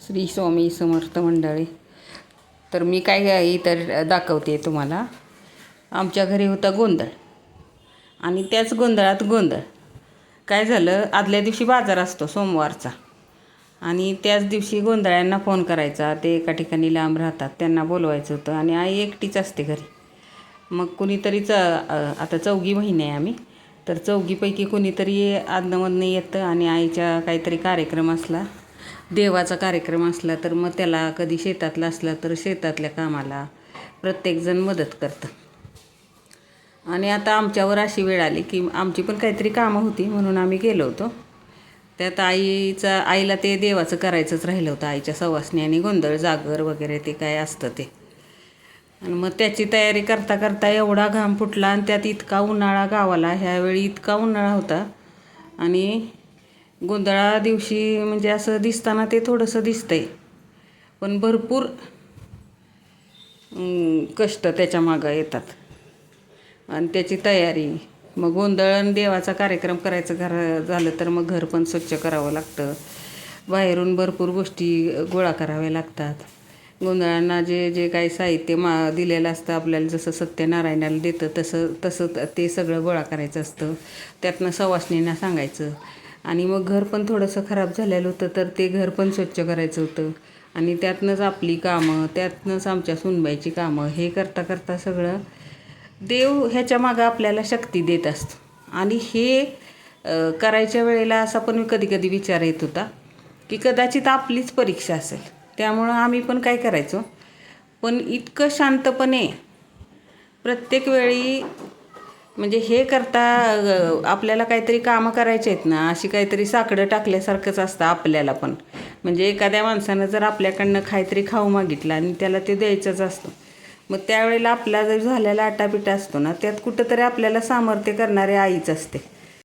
श्री स्वामी समर्थ मंडळी. तर मी काय इतर दाखवते तुम्हाला. आमच्या घरी होता गोंधळ आणि त्याच गोंधळात गोंधळ काय झालं. आदल्या दिवशी बाजार असतो सोमवारचा आणि त्याच दिवशी गोंधळ्यांना फोन करायचा. ते एका ठिकाणी लांब राहतात, त्यांना बोलवायचं होतं आणि आई एकटीच असते घरी. मग कुणीतरीच आता 4घी बहिणी आहे आम्ही, तर 4घीपैकी कुणीतरी आदनमधनं येतं आणि आईच्या काहीतरी कार्यक्रम असला, देवाचा कार्यक्रम असला तर मग त्याला, कधी शेतातला असला तर शेतातल्या कामाला प्रत्येकजण मदत करतं. आणि आता आमच्यावर अशी वेळ आली की आमची पण काहीतरी कामं होती म्हणून आम्ही गेलो होतो. त्यात आईला ते देवाचं करायचंच राहिलं होतं. आईच्या सवासणी आणि गोंधळ जागर वगैरे ते काय असतं ते. आणि मग त्याची तयारी करता करता एवढा घाम फुटला आणि त्यात इतका उन्हाळा गावाला. ह्यावेळी इतका उन्हाळा होता आणि गोंधळा दिवशी म्हणजे असं दिसताना ते थोडंसं दिसतंय, पण भरपूर कष्ट त्याच्या मागं येतात आणि त्याची तयारी. मग गोंधळ आणि देवाचा कार्यक्रम करायचं झालं तर मग घर पण स्वच्छ करावं लागतं. बाहेरून भरपूर गोष्टी गोळा कराव्या लागतात. गोंधळांना जे जे काही साहित्य दिलेलं असतं आपल्याला, जसं सत्यनारायणाला देतं तसं तसं ते सगळं गोळा करायचं असतं. त्यातनं सवासणींना सांगायचं. आणि मग घर पण थोडंसं खराब झालेलं होतं तर ते घर पण स्वच्छ करायचं होतं. आणि त्यातनंच आपली कामं, त्यातनंच आमच्या सुनबाईची कामं, हे करता करता सगळं देव ह्याच्या मागं आपल्याला शक्ती देत असतो. आणि हे करायच्या वेळेला असा पण कधी कधी विचार येत होता की कदाचित आपलीच परीक्षा असेल. त्यामुळं आम्ही पण काय करायचो, पण इतकं शांतपणे प्रत्येक वेळी म्हणजे हे करता आपल्याला काहीतरी कामं करायची आहेत ना, अशी काहीतरी साकडं टाकल्यासारखंच असतं आपल्याला पण. म्हणजे एखाद्या माणसानं जर आपल्याकडनं काहीतरी खाऊ मागितलं आणि त्याला ते द्यायचंच असतं, मग त्यावेळेला आपला जर झालेला आटापिटा असतो ना, त्यात कुठंतरी आपल्याला सामर्थ्य करणारी आईच असते.